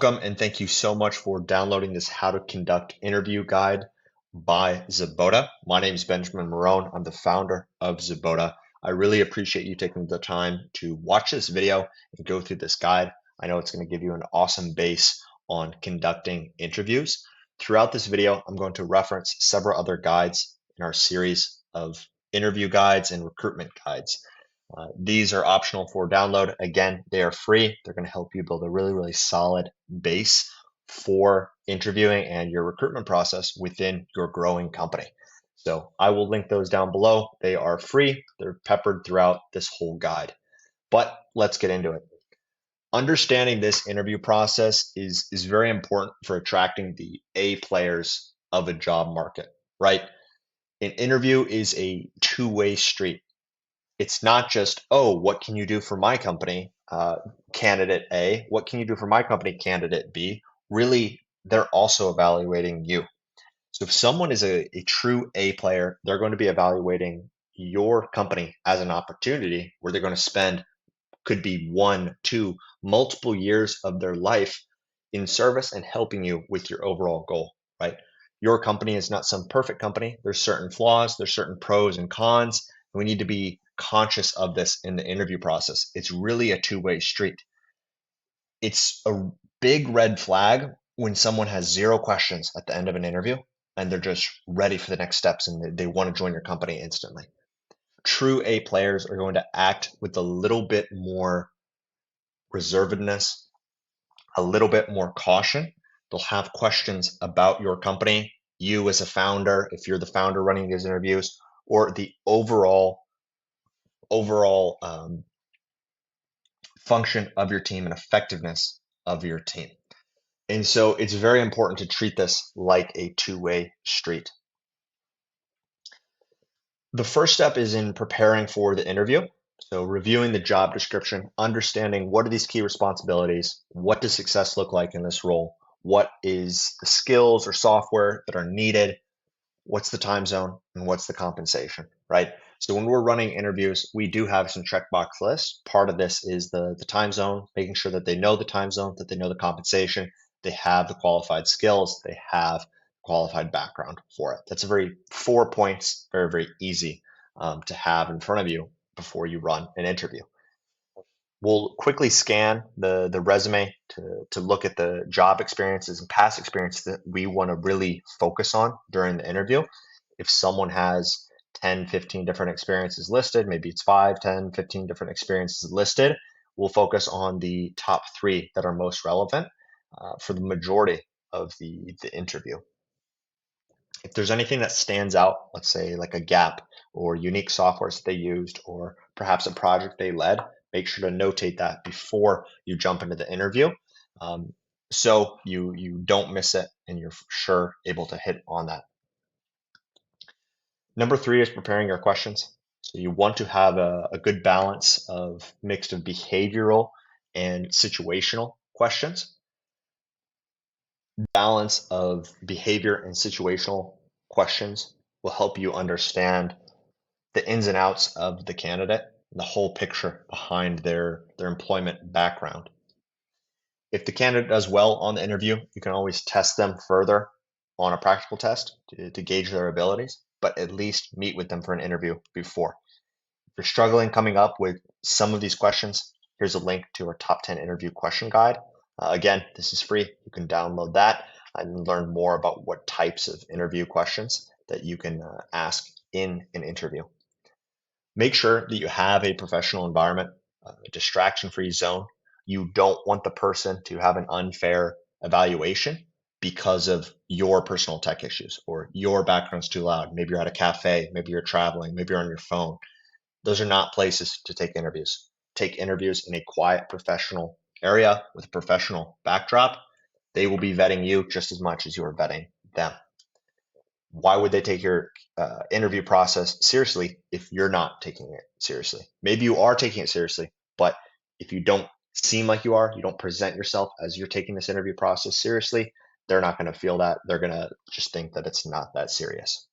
Welcome and thank you so much for downloading this How to Conduct Interview Guide by Zaboda. My name is Benjamin Marone. I'm the founder of Zaboda. I really appreciate you taking the time to watch this video and go through this guide. I know it's going to give you an awesome base on conducting interviews. Throughout this video, I'm going to reference several other guides in our series of interview guides and recruitment guides. These are optional for download. Again, they are free. They're going to help you build a really solid base for interviewing and your recruitment process within your growing company. So I will link those down below. They are free. They're peppered throughout this whole guide. But let's get into it. Understanding this interview process is very important for attracting the A players of a job market, right? An interview is a two-way street. It's not just, oh, what can you do for my company, candidate A? What can you do for my company, candidate B? Really, they're also evaluating you. So if someone is a true A player, they're going to be evaluating your company as an opportunity where they're going to spend, could be 1, 2, multiple years of their life in service and helping you with your overall goal, right? Your company is not some perfect company. There's certain flaws, there's certain pros and cons. We need to be conscious of this in the interview process. It's really a two-way street. It's a big red flag when someone has zero questions at the end of an interview and they're just ready for the next steps and they want to join your company instantly. True A players are going to act with a little bit more reservedness, a little bit more caution. They'll have questions about your company, you as a founder, if you're the founder running these interviews, or the overall function of your team and effectiveness of your team. And so it's very important to treat this like a two-way street. The first step is in preparing for the interview. So reviewing the job description, understanding what are these key responsibilities, what does success look like in this role, what is the skills or software that are needed, what's the time zone, and what's the compensation, right? So when we're running interviews, we do have some checkbox lists. Part of this is the time zone, making sure that they know the time zone, that they know the compensation, they have the qualified skills, they have qualified background for it. That's a very 4 points, very easy to have in front of you before you run an interview. We'll quickly scan the resume to look at the job experiences and past experience that we want to really focus on during the interview. If someone has 10, 15 different experiences listed, maybe it's 5, 10, 15 different experiences listed, we'll focus on the top 3 that are most relevant for the majority of the interview. If there's anything that stands out, let's say like a gap or unique softwares that they used, or perhaps a project they led, make sure to notate that before you jump into the interview, so you don't miss it and you're sure able to hit on that. Number 3 is preparing your questions. So you want to have a good balance of mixed of behavioral and situational questions. Balance of behavior and situational questions will help you understand the ins and outs of the candidate, the whole picture behind their employment background. If the candidate does well on the interview, you can always test them further on a practical test to gauge their abilities, but at least meet with them for an interview before. If you're struggling coming up with some of these questions, here's a link to our top 10 interview question guide. Again, this is free. You can download that and learn more about what types of interview questions that you can ask in an interview. Make sure that you have a professional environment, a distraction-free zone. You don't want the person to have an unfair evaluation because of your personal tech issues or your background's too loud. Maybe you're at a cafe, maybe you're traveling, maybe you're on your phone. Those are not places to take interviews. Take interviews in a quiet, professional area with a professional backdrop. They will be vetting you just as much as you are vetting them. Why would they take your interview process seriously if you're not taking it seriously? Maybe you are taking it seriously, but if you don't seem like you are, you don't present yourself as you're taking this interview process seriously, they're not going to feel that. They're going to just think that it's not that serious.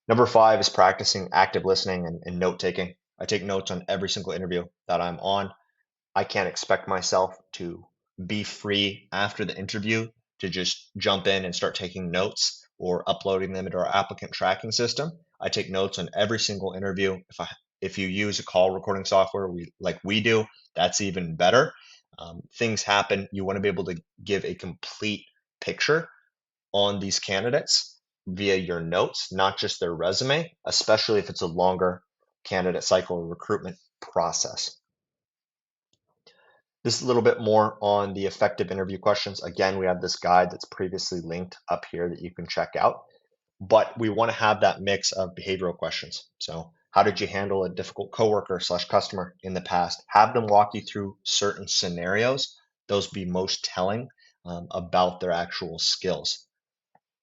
Number 5 is practicing active listening and note taking. I take notes on every single interview that I'm on. I can't expect myself to be free after the interview to just jump in and start taking notes or uploading them into our applicant tracking system. I take notes on every single interview. If you use a call recording software like we do, that's even better. Things happen. You want to be able to give a complete picture on these candidates via your notes, not just their resume, especially if it's a longer candidate cycle or recruitment process. This is a little bit more on the effective interview questions. Again, we have this guide that's previously linked up here that you can check out, but we want to have that mix of behavioral questions. So how did you handle a difficult coworker / customer in the past? Have them walk you through certain scenarios. Those be most telling about their actual skills.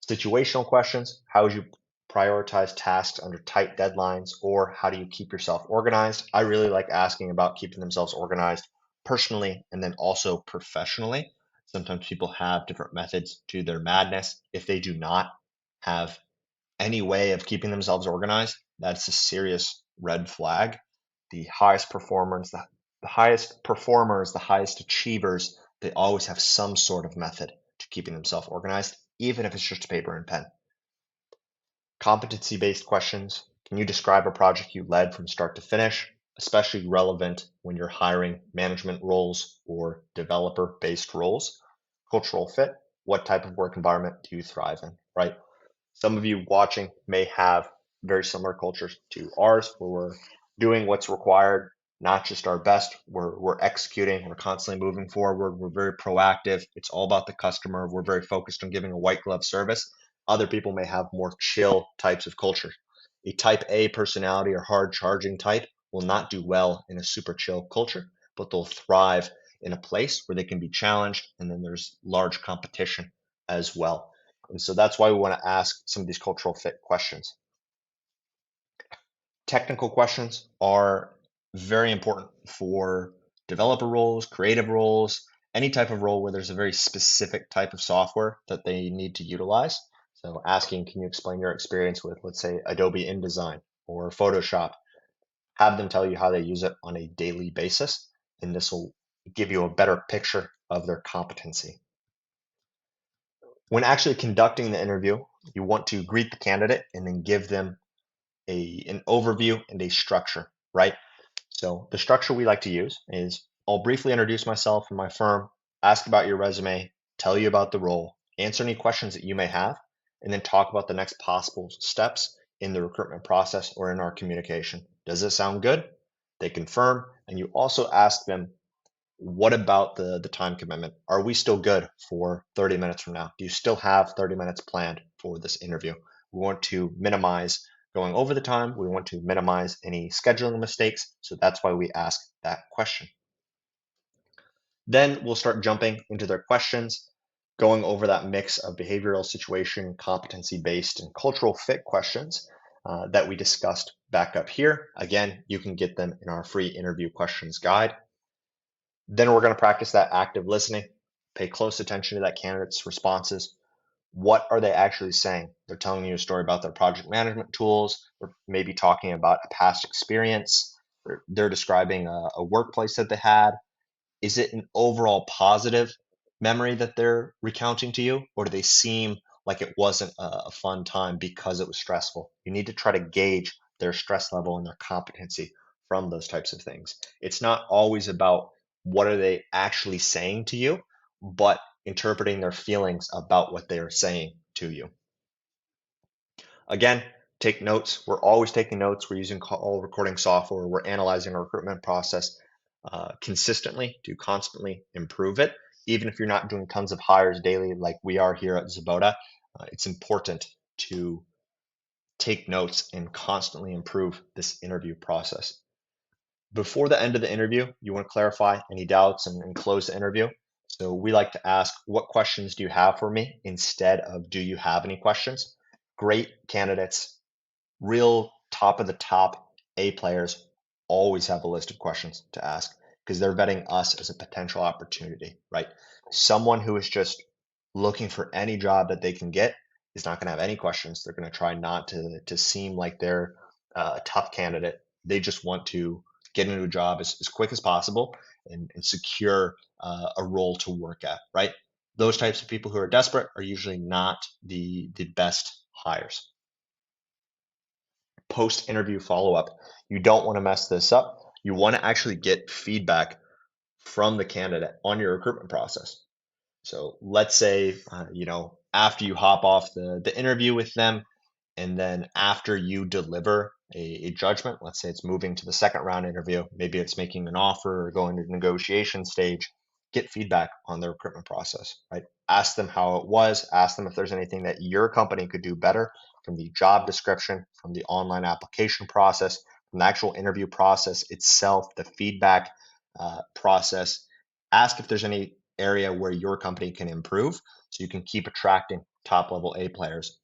Situational questions, how would you prioritize tasks under tight deadlines, or how do you keep yourself organized? I really like asking about keeping themselves organized personally and then also professionally. Sometimes people have different methods to their madness. If they do not have any way of keeping themselves organized, that's a serious red flag. The highest performers, the highest performers, the highest achievers, they always have some sort of method to keeping themselves organized, even if it's just a paper and pen. Competency-based questions. Can you describe a project you led from start to finish, especially relevant when you're hiring management roles or developer-based roles? Cultural fit. What type of work environment do you thrive in, right? Some of you watching may have very similar cultures to ours, where we're doing what's required, not just our best. We're executing, we're constantly moving forward, we're very proactive. It's all about the customer. We're very focused on giving a white glove service. Other people may have more chill types of culture. A type A personality or hard charging type will not do well in a super chill culture, but they'll thrive in a place where they can be challenged, and then there's large competition as well. And so that's why we want to ask some of these cultural fit questions. Technical questions are very important for developer roles, creative roles, any type of role where there's a very specific type of software that they need to utilize. So asking, can you explain your experience with, let's say, Adobe InDesign or Photoshop? Have them tell you how they use it on a daily basis, and this will give you a better picture of their competency. When actually conducting the interview, you want to greet the candidate and then give them an overview and a structure, right? So the structure we like to use is I'll briefly introduce myself and my firm, ask about your resume, tell you about the role, answer any questions that you may have, and then talk about the next possible steps in the recruitment process or in our communication. Does it sound good? They confirm, and you also ask them, what about the time commitment? Are we still good for 30 minutes from now? Do you still have 30 minutes planned for this interview? We want to minimize going over the time. We want to minimize any scheduling mistakes. So that's why we ask that question. Then we'll start jumping into their questions, going over that mix of behavioral, situation, competency-based, and cultural fit questions that we discussed back up here. Again, you can get them in our free interview questions guide. Then we're going to practice that active listening, pay close attention to that candidate's responses. What are they actually saying? They're telling you a story about their project management tools, or maybe talking about a past experience, or they're describing a workplace that they had. Is it an overall positive memory that they're recounting to you, or do they seem like it wasn't a fun time because it was stressful? You need to try to gauge their stress level and their competency from those types of things. It's not always about what are they actually saying to you, but interpreting their feelings about what they are saying to you. Again, take notes. We're always taking notes. We're using call recording software. We're analyzing our recruitment process consistently to constantly improve it. Even if you're not doing tons of hires daily like we are here at Zeboda, it's important to take notes and constantly improve this interview process. Before the end of the interview, you want to clarify any doubts and close the interview. So we like to ask, what questions do you have for me, instead of do you have any questions? Great candidates, real top of the top A players always have a list of questions to ask because they're vetting us as a potential opportunity, right? Someone who is just looking for any job that they can get is not going to have any questions. They're going to try not to seem like they're a tough candidate. They just want to get into a job as quick as possible and secure a role to work at, right? Those types of people who are desperate are usually not the best hires. Post-interview follow-up. You don't want to mess this up. You want to actually get feedback from the candidate on your recruitment process. So let's say, after you hop off the interview with them, and then after you deliver a judgment, let's say it's moving to the second round interview, maybe it's making an offer or going to the negotiation stage, get feedback on the recruitment process, right? Ask them how it was, ask them if there's anything that your company could do better from the job description, from the online application process, from the actual interview process itself, the feedback process. Ask if there's any area where your company can improve so you can keep attracting top level A players.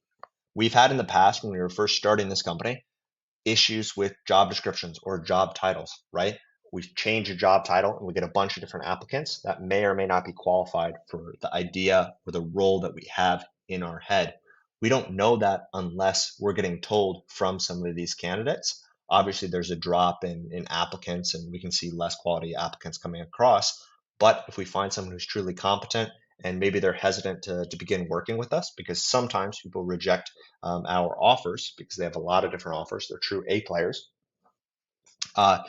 We've had in the past, when we were first starting this company, issues with job descriptions or job titles, right? We change a job title and we get a bunch of different applicants that may or may not be qualified for the idea or the role that we have in our head. We don't know that unless we're getting told from some of these candidates. Obviously, there's a drop in applicants and we can see less quality applicants coming across. But if we find someone who's truly competent and maybe they're hesitant to begin working with us, because sometimes people reject our offers because they have a lot of different offers. They're true A players. Uh,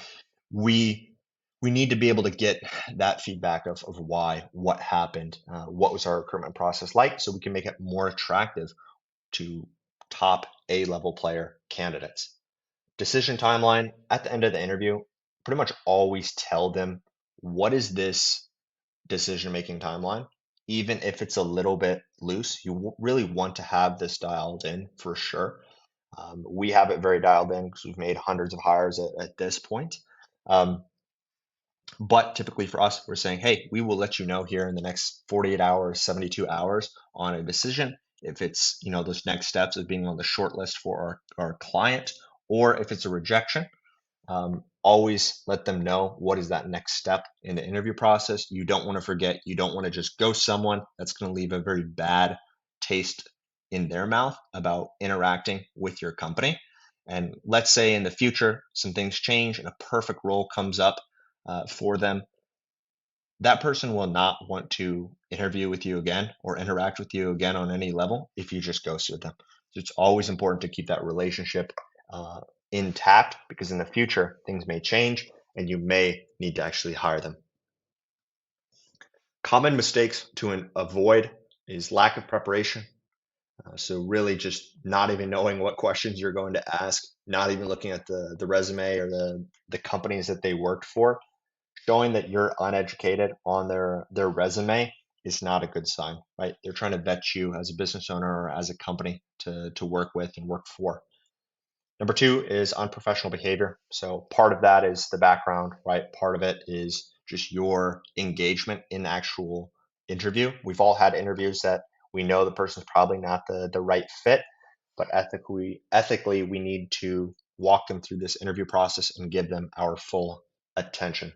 we we need to be able to get that feedback of why, what happened, what was our recruitment process like, so we can make it more attractive to top A level player candidates. Decision timeline at the end of the interview, pretty much always tell them what is this decision making timeline. Even if it's a little bit loose, you really want to have this dialed in for sure. We have it very dialed in because we've made hundreds of hires at this point. Um, but typically for us, we're saying, hey, we will let you know here in the next 48 hours, 72 hours on a decision. If it's, those next steps of being on the short list for our client, or if it's a rejection, always let them know what is that next step in the interview process. You don't want to forget. You don't want to just ghost someone. That's going to leave a very bad taste in their mouth about interacting with your company. And let's say in the future, some things change and a perfect role comes up for them. That person will not want to interview with you again or interact with you again on any level if you just ghosted them. So it's always important to keep that relationship intact, because in the future, things may change and you may need to actually hire them. Common mistakes to avoid is lack of preparation. So really just not even knowing what questions you're going to ask, not even looking at the resume or the companies that they worked for. Showing that you're uneducated on their resume is not a good sign, right? They're trying to vet you as a business owner or as a company to work with and work for. Number two is unprofessional behavior. So part of that is the background, right? Part of it is just your engagement in the actual interview. We've all had interviews that we know the person's probably not the right fit, but ethically we need to walk them through this interview process and give them our full attention.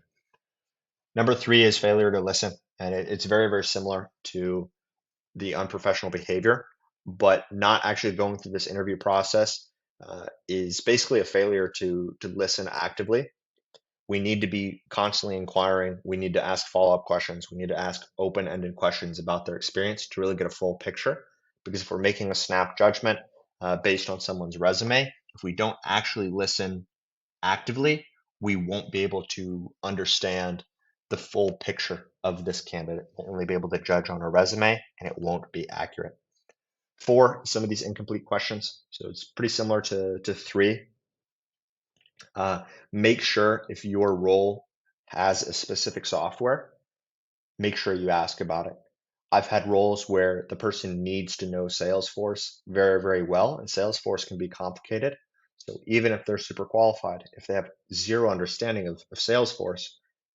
Number three is failure to listen. And it's very, very similar to the unprofessional behavior, but not actually going through this interview process is basically a failure to listen actively. We need to be constantly inquiring. We need to ask follow-up questions. We need to ask open-ended questions about their experience to really get a full picture. Because if we're making a snap judgment based on someone's resume, if we don't actually listen actively, we won't be able to understand the full picture of this candidate. We'll only be able to judge on a resume and it won't be accurate. Four, some of these incomplete questions. So it's pretty similar to three. Make sure if your role has a specific software, make sure you ask about it. I've had roles where the person needs to know Salesforce very, very well, and Salesforce can be complicated. So even if they're super qualified, if they have zero understanding of Salesforce,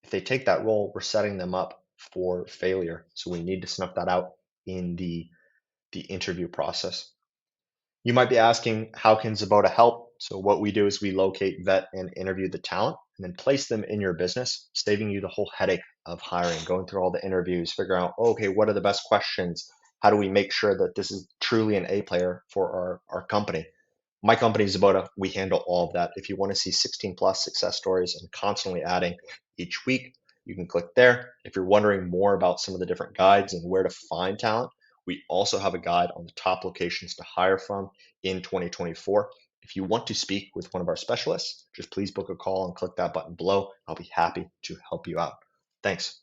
if they take that role, we're setting them up for failure. So we need to snuff that out in the interview process. You might be asking, how can Zaboda help? So what we do is we locate, vet, and interview the talent and then place them in your business, saving you the whole headache of hiring, going through all the interviews, figuring out, okay, what are the best questions? How do we make sure that this is truly an A player for our company? My company, Zaboda, we handle all of that. If you want to see 16 plus success stories and constantly adding each week, you can click there. If you're wondering more about some of the different guides and where to find talent, we also have a guide on the top locations to hire from in 2024. If you want to speak with one of our specialists, just please book a call and click that button below. I'll be happy to help you out. Thanks.